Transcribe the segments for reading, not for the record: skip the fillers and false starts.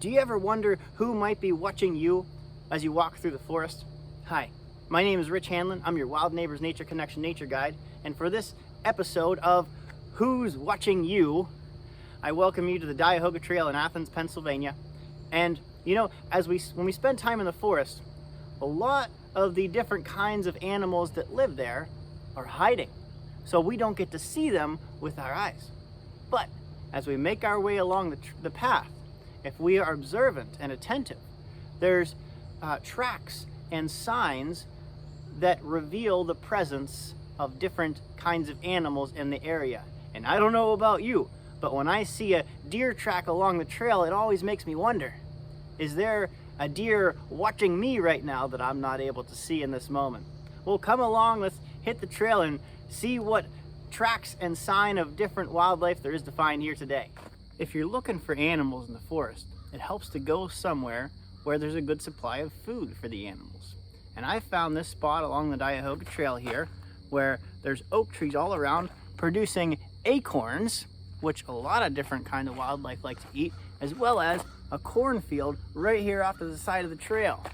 Do you ever wonder who might be watching you as you walk through the forest? Hi, my name is Rich Hanlon. I'm your Wild Neighbors Nature Connection Nature Guide. And for this episode of Who's Watching You, I welcome you to the Diahoga Trail in Athens, Pennsylvania. And you know, when we spend time in the forest, a lot of the different kinds of animals that live there are hiding. So we don't get to see them with our eyes. But as we make our way along the path, if we are observant and attentive, there's tracks and signs that reveal the presence of different kinds of animals in the area. And I don't know about you, but when I see a deer track along the trail, it always makes me wonder, is there a deer watching me right now that I'm not able to see in this moment? Well, come along, let's hit the trail and see what tracks and sign of different wildlife there is to find here today. If you're looking for animals in the forest, it helps to go somewhere where there's a good supply of food for the animals. And I found this spot along the Diahoga Trail here where there's oak trees all around producing acorns, which a lot of different kind of wildlife like to eat, as well as a cornfield right here off to the side of the trail.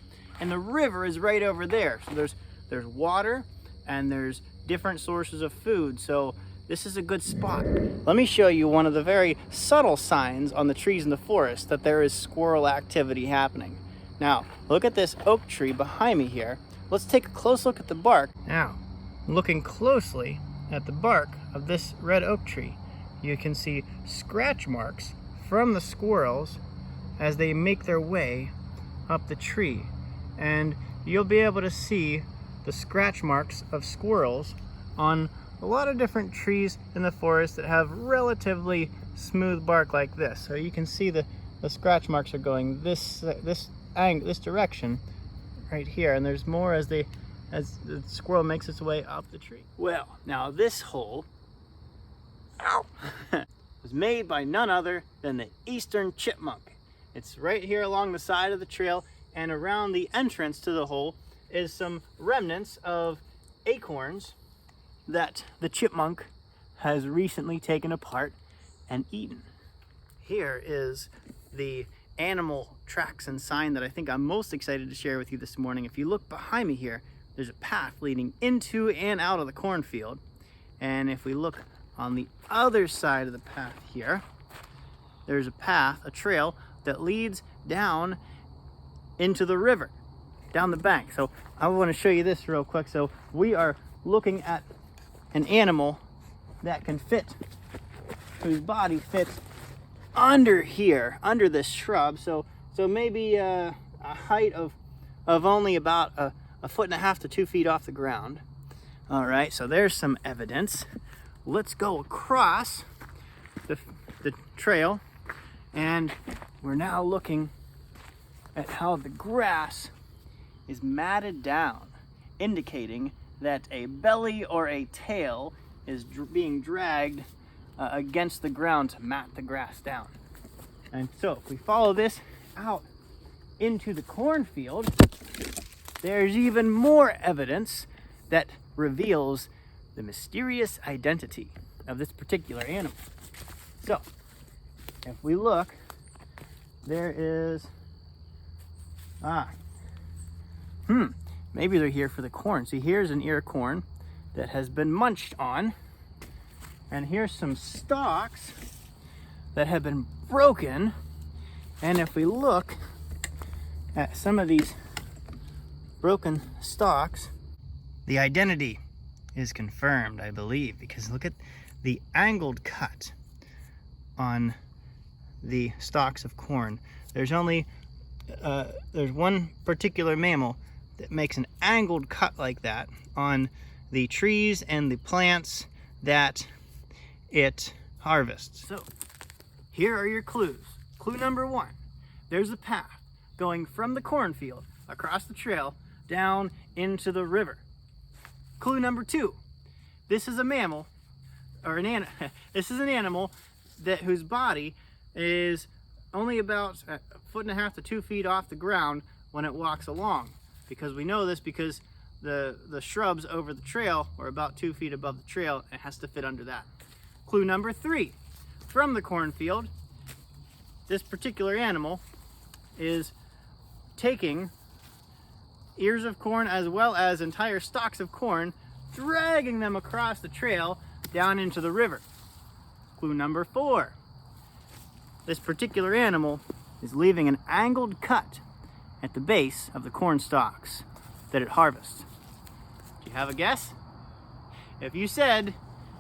And the river is right over there. So there's water and there's different sources of food. So this is a good spot. Let me show you one of the very subtle signs on the trees in the forest that there is squirrel activity happening. Now, look at this oak tree behind me here. Let's take a close look at the bark. Now, looking closely at the bark of this red oak tree, you can see scratch marks from the squirrels as they make their way up the tree. And you'll be able to see the scratch marks of squirrels on a lot of different trees in the forest that have relatively smooth bark like this. So you can see the scratch marks are going this direction right here, and there's more as the squirrel makes its way up the tree. Well, now this hole was made by none other than the eastern chipmunk. It's right here along the side of the trail, and around the entrance to the hole is some remnants of acorns that the chipmunk has recently taken apart and eaten. Here is the animal tracks and sign that I think I'm most excited to share with you this morning. If you look behind me here, there's a path leading into and out of the cornfield. And if we look on the other side of the path here, there's a trail that leads down into the river, down the bank. So I want to show you this real quick. So we are looking at an animal that can fit, whose body fits under here, under this shrub. So maybe a height of only about a 1.5 to 2 feet off the ground. All right, so there's some evidence. Let's go across the trail, and we're now looking at how the grass is matted down, indicating that a belly or a tail is being dragged against the ground to mat the grass down. And so if we follow this out into the cornfield, there's even more evidence that reveals the mysterious identity of this particular animal. So if we look, there is maybe they're here for the corn. See, here's an ear of corn that has been munched on. And here's some stalks that have been broken. And if we look at some of these broken stalks, the identity is confirmed, I believe, because look at the angled cut on the stalks of corn. There's one particular mammal that makes an angled cut like that on the trees and the plants that it harvests. So here are your clues. Clue number 1, there's a path going from the cornfield across the trail down into the river. Clue number 2, this is a mammal, or this is an animal whose body is only about 1.5 to 2 feet off the ground when it walks along. Because we know this because the shrubs over the trail are about 2 feet above the trail, and it has to fit under that. Clue number 3, from the cornfield, this particular animal is taking ears of corn as well as entire stalks of corn, dragging them across the trail down into the river. Clue number 4. This particular animal is leaving an angled cut at the base of the corn stalks that it harvests. Do you have a guess? If you said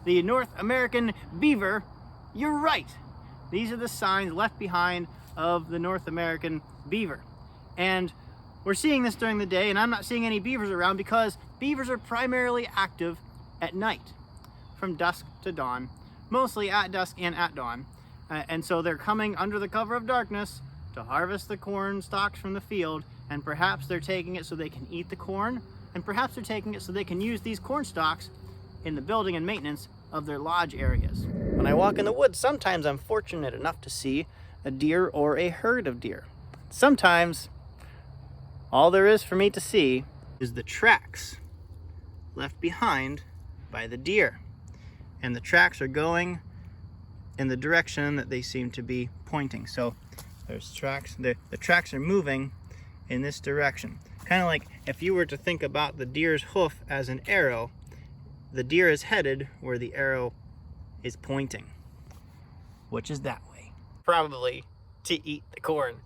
the North American beaver, you're right. These are the signs left behind of the North American beaver. And we're seeing this during the day, and I'm not seeing any beavers around because beavers are primarily active at night from dusk to dawn, mostly at dusk and at dawn. And so they're coming under the cover of darkness to harvest the corn stalks from the field, and perhaps they're taking it so they can eat the corn, and perhaps they're taking it so they can use these corn stalks in the building and maintenance of their lodge areas. When I walk in the woods, sometimes I'm fortunate enough to see a deer or a herd of deer. Sometimes all there is for me to see is the tracks left behind by the deer. And the tracks are going in the direction that they seem to be pointing. So there's tracks, the tracks are moving in this direction. Kind of like if you were to think about the deer's hoof as an arrow, the deer is headed where the arrow is pointing. Which is that way? Probably to eat the corn.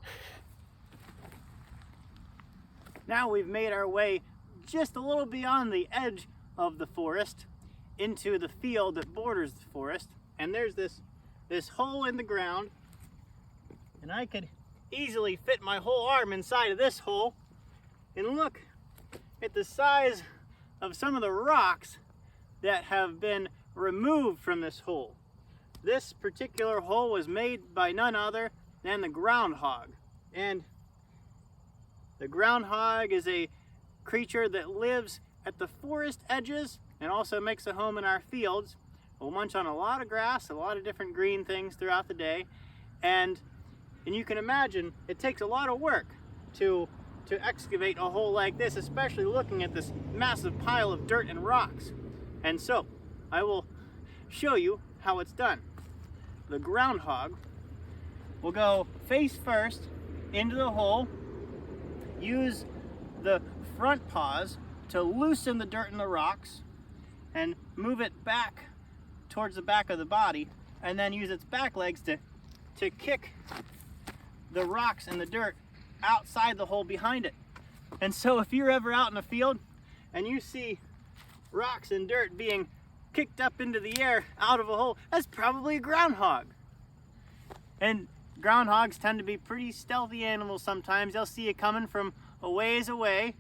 Now we've made our way just a little beyond the edge of the forest into the field that borders the forest, and there's this hole in the ground, and I could easily fit my whole arm inside of this hole, and look at the size of some of the rocks that have been removed from this hole. This particular hole was made by none other than the groundhog, and the groundhog is a creature that lives at the forest edges and also makes a home in our fields. Will munch on a lot of grass, a lot of different green things throughout the day, and you can imagine it takes a lot of work to excavate a hole like this, especially looking at this massive pile of dirt and rocks. And so I will show you how it's done. The groundhog will go face first into the hole, use the front paws to loosen the dirt and the rocks, and move it back towards the back of the body, and then use its back legs to kick the rocks and the dirt outside the hole behind it. And so if you're ever out in the field and you see rocks and dirt being kicked up into the air out of a hole, that's probably a groundhog. And groundhogs tend to be pretty stealthy animals sometimes. They'll see you coming from a ways away,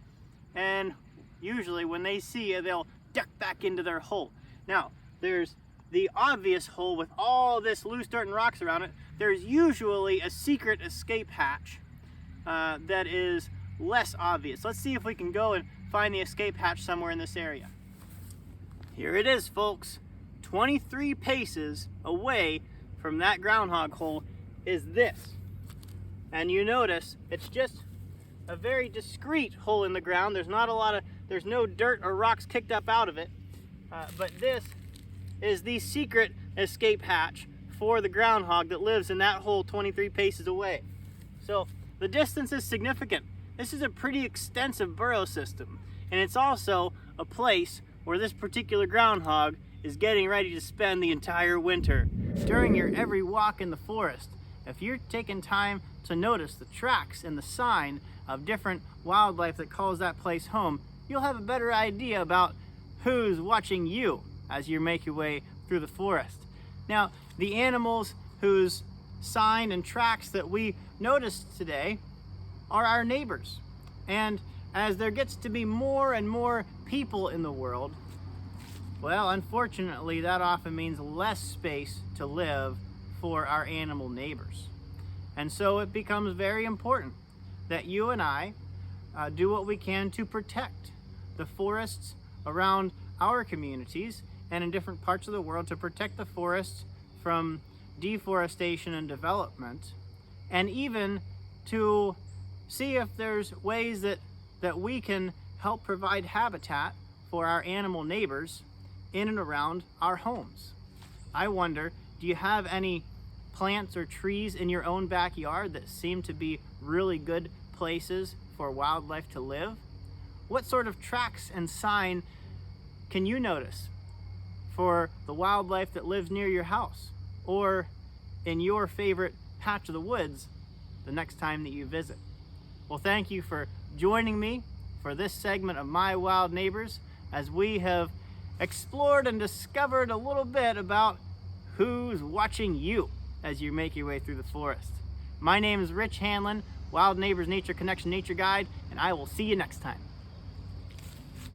and usually when they see you, they'll duck back into their hole. Now, there's the obvious hole with all this loose dirt and rocks around it. There's usually a secret escape hatch that is less obvious. Let's see if we can go and find the escape hatch somewhere in this area. Here it is, folks. 23 paces away from that groundhog hole is this. And you notice it's just a very discreet hole in the ground. There's no dirt or rocks kicked up out of it. But this is the secret escape hatch for the groundhog that lives in that hole 23 paces away. So the distance is significant. This is a pretty extensive burrow system, and it's also a place where this particular groundhog is getting ready to spend the entire winter. During your every walk in the forest, if you're taking time to notice the tracks and the sign of different wildlife that calls that place home, you'll have a better idea about who's watching you as you make your way through the forest. Now, the animals whose sign and tracks that we noticed today are our neighbors. And as there gets to be more and more people in the world, well, unfortunately, that often means less space to live for our animal neighbors. And so it becomes very important that you and I do what we can to protect the forests around our communities and in different parts of the world, to protect the forests from deforestation and development, and even to see if there's ways that we can help provide habitat for our animal neighbors in and around our homes. I wonder, do you have any plants or trees in your own backyard that seem to be really good places for wildlife to live? What sort of tracks and sign can you notice for the wildlife that lives near your house or in your favorite patch of the woods the next time that you visit? Well, thank you for joining me for this segment of My Wild Neighbors as we have explored and discovered a little bit about who's watching you as you make your way through the forest. My name is Rich Hanlon, Wild Neighbors Nature Connection Nature Guide, and I will see you next time.